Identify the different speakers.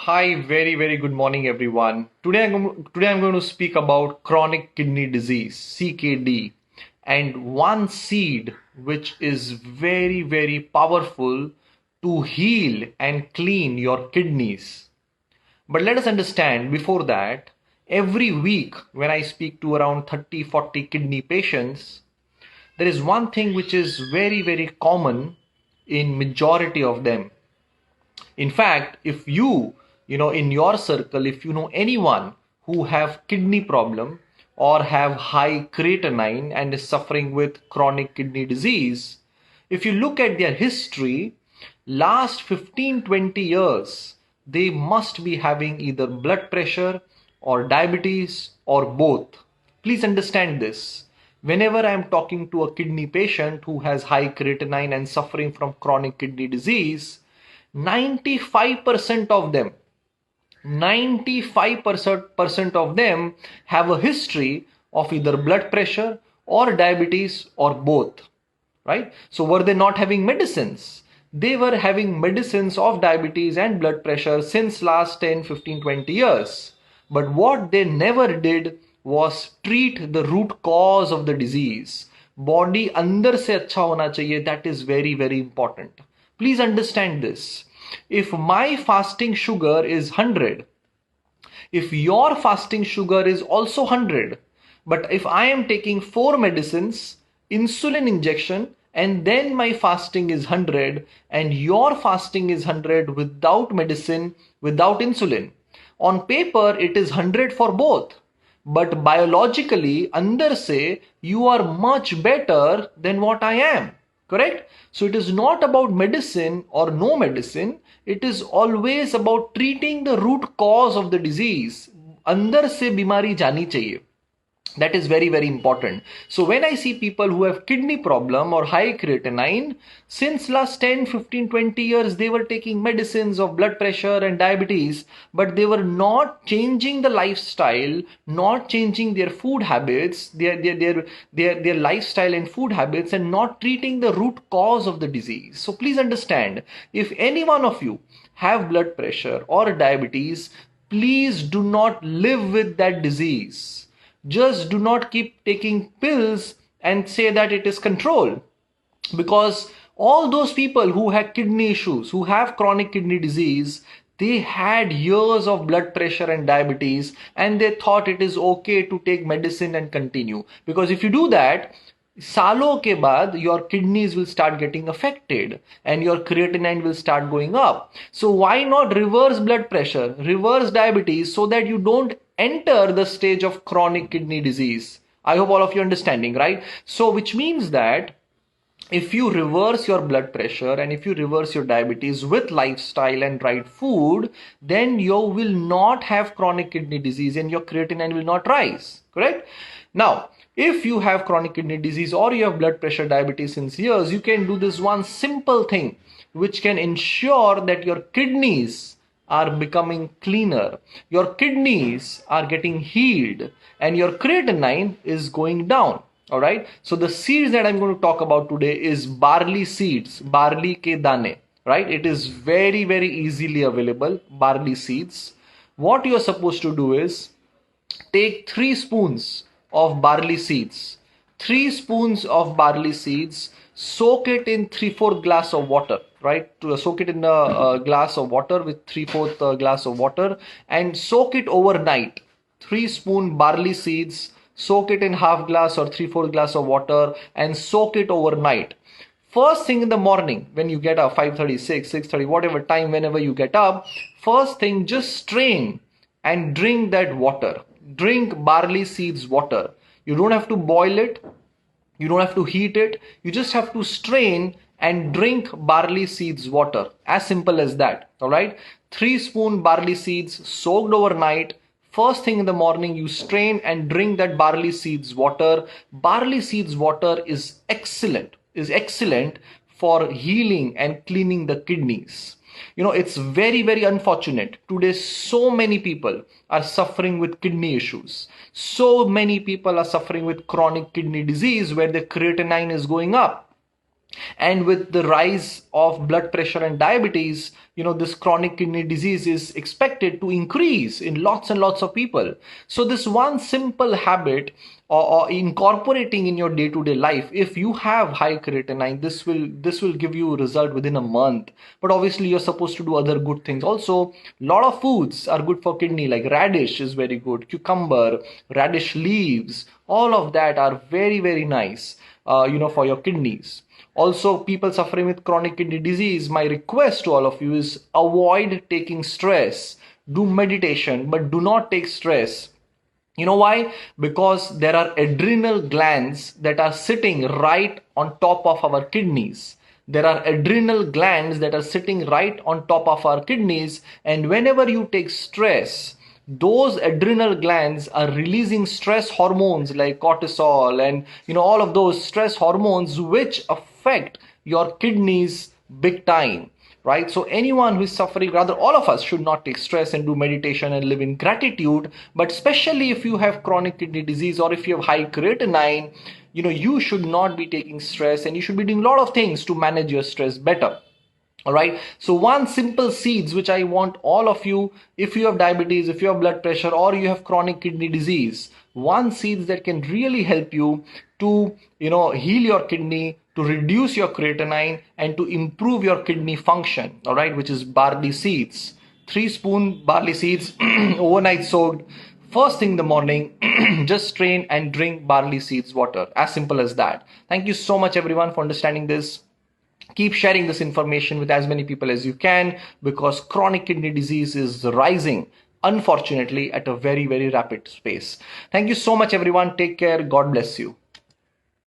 Speaker 1: Hi, very good morning, everyone. Today I'm going to speak about chronic kidney disease, CKD, and one seed which is very powerful to heal and clean your kidneys. But let us understand before that, every week when I speak to around 30-40 kidney patients, there is one thing which is very common in majority of them. In fact, if in your circle, if you know anyone who have kidney problem or have high creatinine and is suffering with chronic kidney disease, if you look at their history, last 15-20 years, they must be having either blood pressure or diabetes or both. Please understand this. Whenever I am talking to a kidney patient who has high creatinine and suffering from chronic kidney disease, 95% of them 95% of them have a history of either blood pressure or diabetes or both, right? So were they not having medicines? They were having medicines of diabetes and blood pressure since last 10, 15, 20 years. But what they never did was treat the root cause of the disease. Body अंदर से अच्छा होना चाहिए. That is very important. Please understand this. If my fasting sugar is 100, if your fasting sugar is also 100, but if I am taking 4 medicines, insulin injection, and then my fasting is 100 and your fasting is 100 without medicine, without insulin, on paper it is 100 for both. But biologically, under say, you are much better than what I am. Correct? So it is not about medicine or no medicine. It is always about treating the root cause of the disease. अंदर से बीमारी जानी चाहिए. That is very important. So when I see people who have kidney problem or high creatinine, since last 10, 15, 20 years, they were taking medicines of blood pressure and diabetes, but they were not changing the lifestyle, not changing their food habits, their lifestyle and food habits, and not treating the root cause of the disease. So please understand, if any one of you have blood pressure or diabetes, please do not live with that disease. Just do not keep taking pills and say that it is control, because all those people who had kidney issues, who have chronic kidney disease, they had years of blood pressure and diabetes and they thought it is okay to take medicine and continue, because if you do that, सालों के बाद your kidneys will start getting affected and your creatinine will start going up. So why not reverse blood pressure, reverse diabetes, so that you don't enter the stage of chronic kidney disease? I hope all of you are understanding, right? So which means that if you reverse your blood pressure and if you reverse your diabetes with lifestyle and right food, then you will not have chronic kidney disease and your creatinine will not rise. Correct? Now, if you have chronic kidney disease or you have blood pressure, diabetes since years, you can do this one simple thing which can ensure that your kidneys are becoming cleaner, your kidneys are getting healed, and your creatinine is going down. All right. So the seeds that I'm going to talk about today is barley seeds, barley ke dane. Right. It is very easily available. Barley seeds. What you're supposed to do is take 3 spoons of barley seeds. 3 spoons of barley seeds. Soak it in 3/4 glass of water. Right. To soak it in a glass of water with 3/4 glass of water and soak it overnight. 3 spoon barley seeds. Soak it in half glass or 3/4 glass of water and soak it overnight. First thing in the morning when you get up, 5:30, 6:30, whatever time, whenever you get up, first thing, just strain and drink that water. Drink barley seeds water. You don't have to boil it. You don't have to heat it. You just have to strain and drink barley seeds water. As simple as that. All right. 3 spoon barley seeds soaked overnight. First thing in the morning, you strain and drink that barley seeds water. Barley seeds water is excellent for healing and cleaning the kidneys. It's very unfortunate. Today, so many people are suffering with kidney issues. So many people are suffering with chronic kidney disease where the creatinine is going up. And with the rise of blood pressure and diabetes, this chronic kidney disease is expected to increase in lots and lots of people. So this one simple habit, or incorporating in your day-to-day life, if you have high creatinine, this will give you a result within a month. But obviously you're supposed to do other good things also. A lot of foods are good for kidney, like radish is very good, cucumber, radish leaves, all of that are very, very nice, for your kidneys. Also, people suffering with chronic kidney disease, my request to all of you is avoid taking stress. Do meditation, but do not take stress. You know why? Because there are adrenal glands that are sitting right on top of our kidneys. There are adrenal glands that are sitting right on top of our kidneys, and whenever you take stress, those adrenal glands are releasing stress hormones like cortisol and all of those stress hormones which affect your kidneys big time, right? So anyone who is suffering, rather all of us, should not take stress and do meditation and live in gratitude. But especially if you have chronic kidney disease or if you have high creatinine, you should not be taking stress, and you should be doing a lot of things to manage your stress better. All right. So one simple seeds which I want all of you, if you have diabetes, if you have blood pressure, or you have chronic kidney disease, one seeds that can really help you to, heal your kidney, to reduce your creatinine, and to improve your kidney function. All right. Which is barley seeds. 3 spoon barley seeds, overnight soaked. First thing in the morning, just strain and drink barley seeds water. As simple as that. Thank you so much everyone for understanding this. Keep sharing this information with as many people as you can, because chronic kidney disease is rising, unfortunately, at a very, very rapid pace. Thank you so much, everyone. Take care. God bless you.